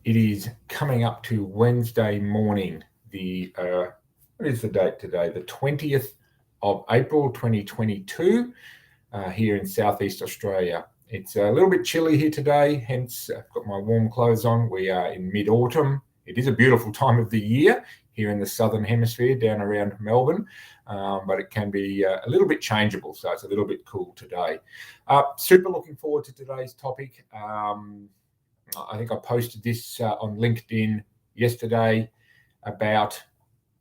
It is coming up to Wednesday morning. What is the date today? The 20th of April 2022 here in Southeast Australia. It's a little bit chilly here today, hence I've got my warm clothes on. We are in mid-autumn. It is a beautiful time of the year here in the Southern Hemisphere down around Melbourne, but it can be a little bit changeable, so it's a little bit cool today. Super looking forward to today's topic. I think I posted this on LinkedIn yesterday about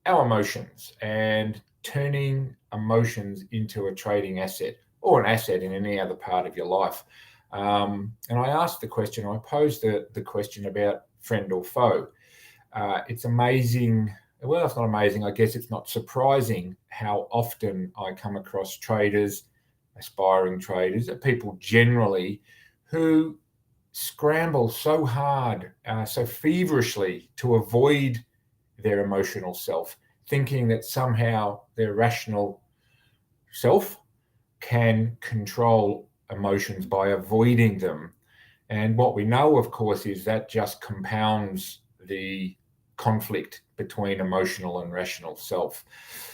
our emotions and turning emotions into a trading asset or an asset in any other part of your life. And I asked the question, I posed the question about friend or foe. It's amazing. Well, it's not amazing. I guess it's not surprising how often I come across traders, aspiring traders, people generally who scramble so hard, so feverishly to avoid their emotional self, thinking that somehow their rational self can control emotions by avoiding them. And what we know, of course, is that just compounds the conflict between emotional and rational self.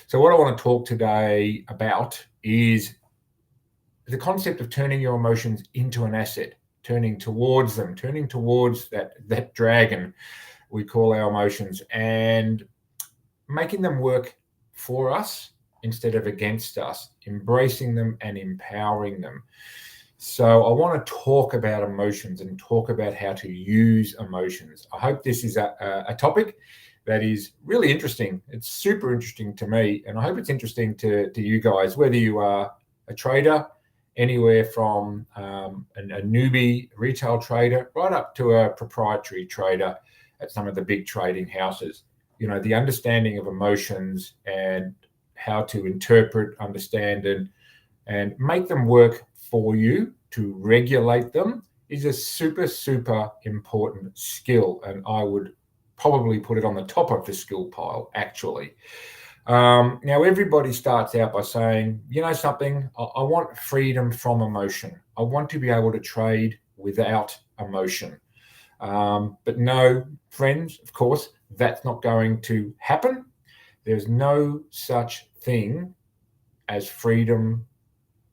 So what I want to talk today about is the concept of turning your emotions into an asset, turning towards them, turning towards that dragon we call our emotions, and making them work for us instead of against us, embracing them and empowering them. So I want to talk about emotions and talk about how to use emotions. I hope this is a topic that is really interesting. It's super interesting to me, and I hope it's interesting to you guys, whether you are a trader, anywhere from a newbie retail trader right up to a proprietary trader at some of the big trading houses. You know, the understanding of emotions and how to interpret, understand, and make them work for you, to regulate them, is a super, super important skill. And I would probably put it on the top of the skill pile, actually. Now, everybody starts out by saying, you know something, I want freedom from emotion. I want to be able to trade without emotion. But no, friends, of course, that's not going to happen. There's no such thing as freedom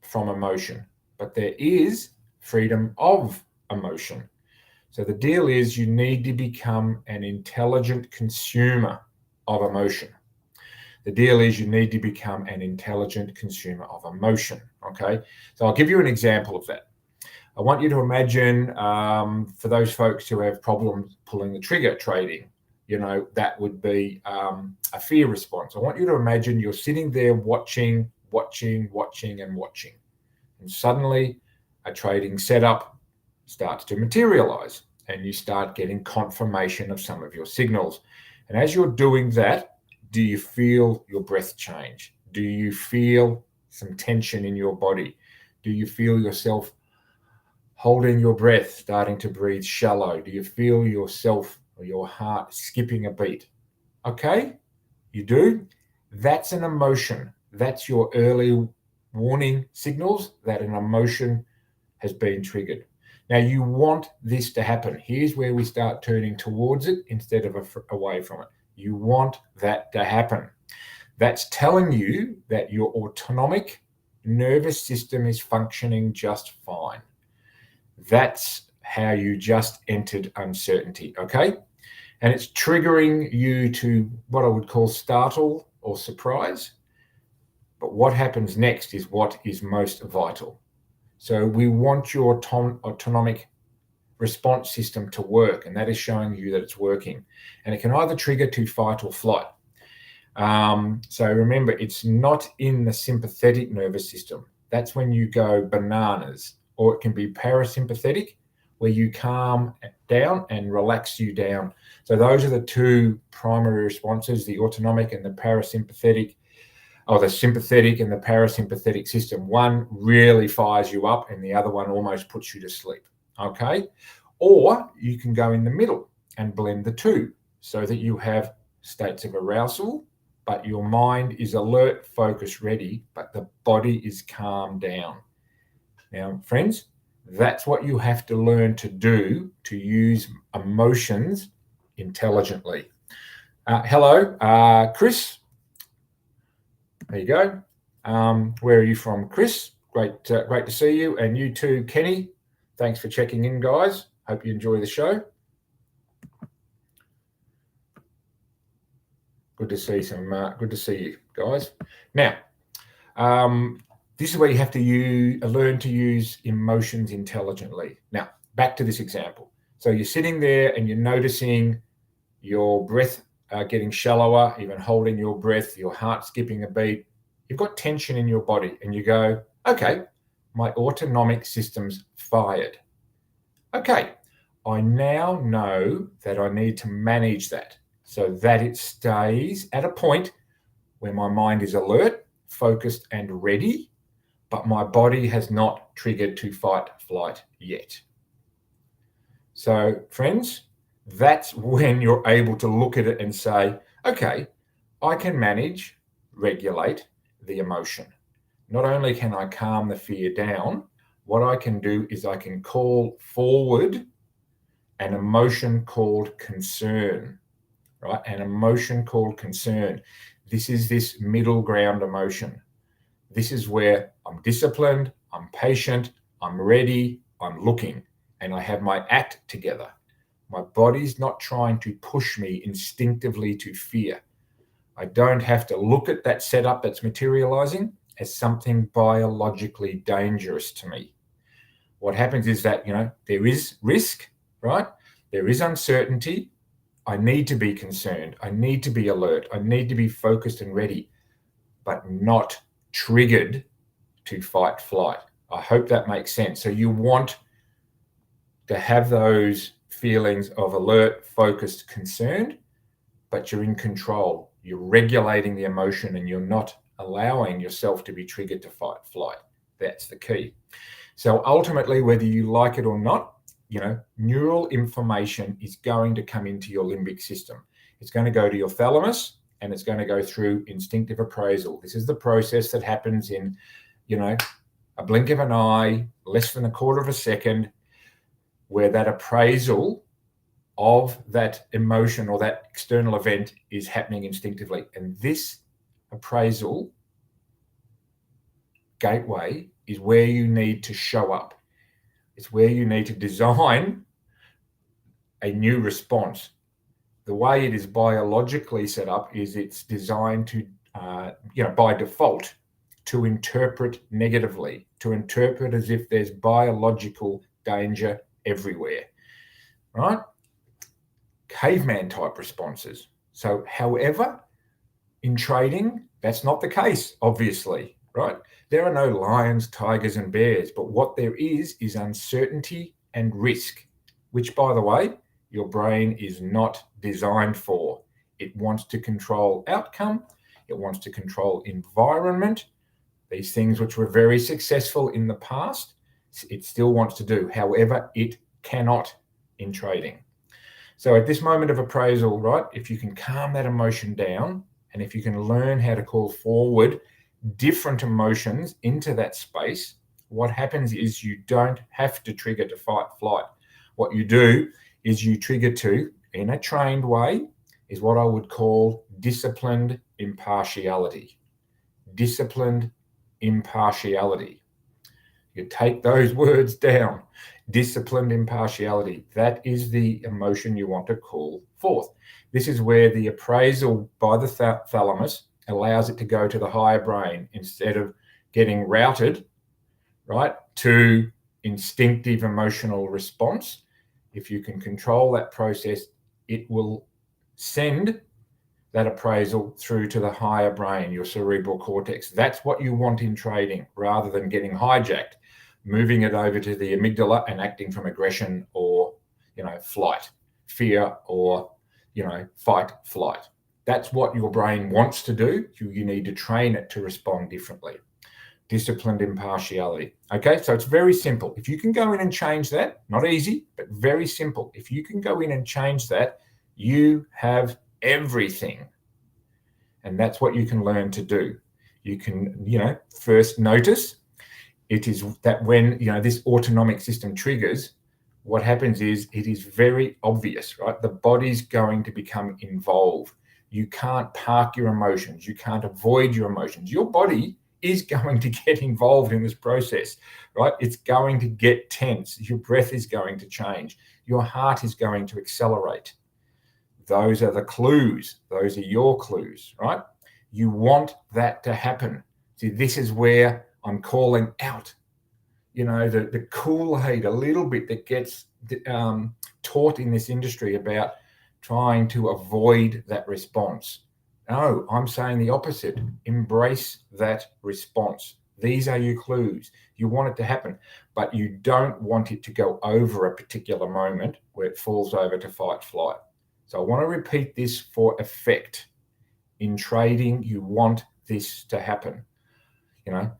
from emotion, but there is freedom of emotion. So the deal is you need to become an intelligent consumer of emotion. The deal is you need to become an intelligent consumer of emotion, okay? So I'll give you an example of that. I want you to imagine, for those folks who have problems pulling the trigger trading, you know, that would be a fear response. I want you to imagine you're sitting there watching, and suddenly a trading setup starts to materialize and you start getting confirmation of some of your signals. And as you're doing that, do you feel your breath change? Do you feel some tension in your body? Do you feel yourself holding your breath, starting to breathe shallow? Do you feel yourself or your heart skipping a beat? Okay, you do. That's an emotion. That's your early warning signals that an emotion has been triggered. Now, you want this to happen. Here's where we start turning towards it instead of away from it. You want that to happen. That's telling you that your autonomic nervous system is functioning just fine. That's how you just entered uncertainty, okay? And it's triggering you to what I would call startle or surprise. But what happens next is what is most vital. So we want your autonomic response system to work, and that is showing you that it's working. And it can either trigger to fight or flight. So remember, it's not in the sympathetic nervous system. That's when you go bananas. Or it can be parasympathetic, where you calm down and relax you down. So those are the two primary responses, the autonomic and the parasympathetic, or the sympathetic and the parasympathetic system. One really fires you up and the other one almost puts you to sleep, okay? Or you can go in the middle and blend the two so that you have states of arousal, but your mind is alert, focused, ready, but the body is calmed down. Now, friends, That's what you have to learn to do, to use emotions intelligently. Hello, Chris. There you go. Where are you from, Chris? Great to see you. And you too, Kenny. Thanks for checking in, guys. Hope you enjoy the show. Good to see you guys. Now, this is where you have to learn to use emotions intelligently. Now, back to this example. So you're sitting there and you're noticing your breath getting shallower, even holding your breath, your heart skipping a beat. You've got tension in your body and you go, okay, my autonomic system's fired. Okay, I now know that I need to manage that so that it stays at a point where my mind is alert, focused, and ready, but my body has not triggered to fight, flight yet. So, friends, that's when you're able to look at it and say, okay, I can manage, regulate the emotion. Not only can I calm the fear down, what I can do is I can call forward an emotion called concern, right? An emotion called concern. This is this middle ground emotion. This is where I'm disciplined, I'm patient, I'm ready, I'm looking, and I have my act together. My body's not trying to push me instinctively to fear. I don't have to look at that setup that's materializing as something biologically dangerous to me. What happens is that, there is risk, right? There is uncertainty. I need to be concerned. I need to be alert. I need to be focused and ready, but not triggered to fight, flight. I hope that makes sense. So you want to have those feelings of alert, focused, concerned, but you're in control. You're regulating the emotion and you're not allowing yourself to be triggered to fight, flight. That's the key. So ultimately, whether you like it or not, neural information is going to come into your limbic system. It's going to go to your thalamus and it's going to go through instinctive appraisal. This is the process that happens in, a blink of an eye, less than a quarter of a second, where that appraisal of that emotion or that external event is happening instinctively. And this appraisal gateway is where you need to show up. It's where you need to design a new response. The way it is biologically set up is it's designed to, by default, to interpret negatively, to interpret as if there's biological danger everywhere, right? Caveman type responses. So, however, in trading, that's not the case, obviously, right? There are no lions, tigers, and bears, but what there is uncertainty and risk, which, by the way, your brain is not designed for. It wants to control outcome. It wants to control environment. These things which were very successful in the past, it still wants to do. However, it cannot in trading. So at this moment of appraisal, right, if you can calm that emotion down and if you can learn how to call forward different emotions into that space, what happens is you don't have to trigger to fight, flight. What you do is you trigger to, in a trained way, is what I would call disciplined impartiality. Disciplined impartiality. You take those words down. Disciplined impartiality. That is the emotion you want to call forth. This is where the appraisal by the thalamus allows it to go to the higher brain instead of getting routed, right, to instinctive emotional response. If you can control that process, it will send that appraisal through to the higher brain, your cerebral cortex. That's what you want in trading, rather than getting hijacked, moving it over to the amygdala and acting from aggression or, flight, fear, or, fight, flight. That's what your brain wants to do. You need to train it to respond differently. Disciplined impartiality. Okay, so it's very simple. If you can go in and change that, not easy, but very simple. If you can go in and change that, you have everything. And that's what you can learn to do. You can, first notice it is that when, this autonomic system triggers, what happens is it is very obvious, right? The body's going to become involved. You can't park your emotions. You can't avoid your emotions. Your body is going to get involved in this process, right? It's going to get tense. Your breath is going to change. Your heart is going to accelerate. Those are the clues. Those are your clues, right? You want that to happen. See, this is where I'm calling out, the Kool-Aid a little bit that gets taught in this industry about trying to avoid that response. No, I'm saying the opposite. Embrace that response. These are your clues. You want it to happen, but you don't want it to go over a particular moment where it falls over to fight, flight. So I want to repeat this for effect. In trading, you want this to happen.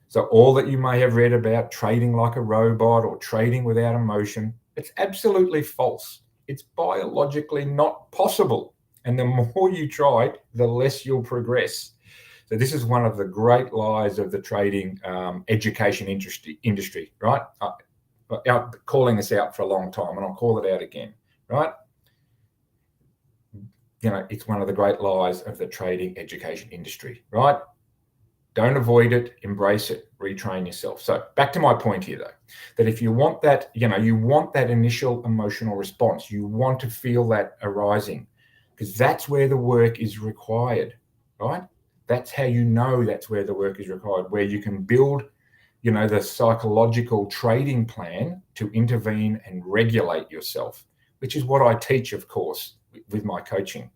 So all that you may have read about trading like a robot or trading without emotion, it's absolutely false. It's biologically not possible. And the more you try, the less you'll progress. So this is one of the great lies of the trading education industry, right? I'm calling this out for a long time, and I'll call it out again, right? It's one of the great lies of the trading education industry, right? Don't avoid it, embrace it, retrain yourself. So back to my point here, though, that if you want that, you want that initial emotional response, you want to feel that arising, because that's where the work is required, right? That's how that's where the work is required, where you can build, the psychological trading plan to intervene and regulate yourself, which is what I teach, of course, with my coaching.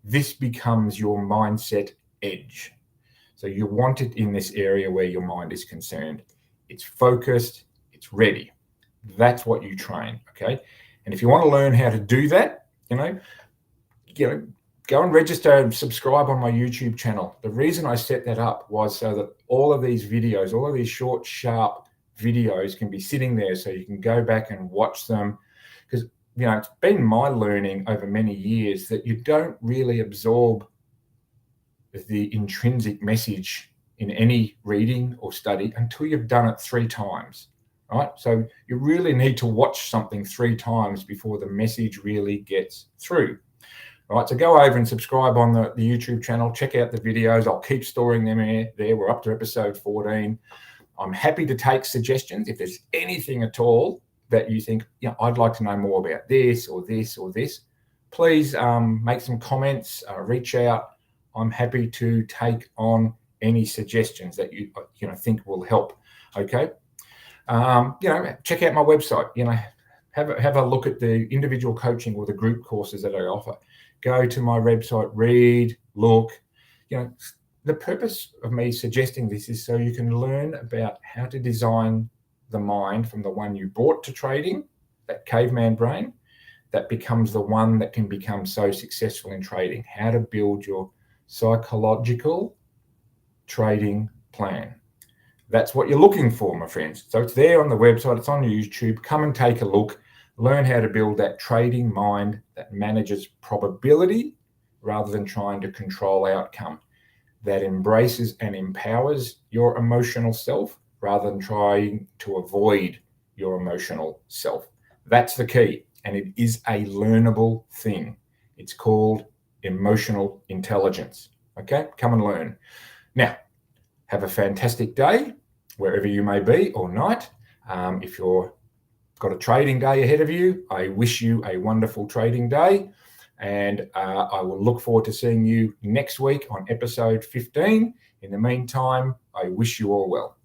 This becomes your mindset edge. So you want it in this area where your mind is concerned. It's focused, it's ready. That's what you train, okay? And if you want to learn how to do that, go and register and subscribe on my YouTube channel. The reason I set that up was so that all of these videos, all of these short, sharp videos can be sitting there so you can go back and watch them. Because, it's been my learning over many years that you don't really absorb the intrinsic message in any reading or study until you've done it 3 times, right? So you really need to watch something 3 times before the message really gets through. All right, so go over and subscribe on the YouTube channel. Check out the videos. I'll keep storing them there. We're up to episode 14. I'm happy to take suggestions. If there's anything at all that you think, I'd like to know more about this or this or this, please make some comments, reach out. I'm happy to take on any suggestions that you think will help. Okay. Check out my website. Have a look at the individual coaching or the group courses that I offer. Go to my website, read, look. The purpose of me suggesting this is so you can learn about how to design the mind from the one you brought to trading, that caveman brain, that becomes the one that can become so successful in trading. How to build your psychological trading plan. That's what you're looking for, my friends. So it's there on the website. It's on YouTube. Come and take a look. Learn how to build that trading mind that manages probability rather than trying to control outcome, that embraces and empowers your emotional self rather than trying to avoid your emotional self. That's the key, and it is a learnable thing. It's called emotional intelligence. Okay, come and learn. Now, have a fantastic day wherever you may be, or night. If you're got a trading day ahead of you, I wish you a wonderful trading day, and I will look forward to seeing you next week on episode 15. In the meantime, I wish you all well.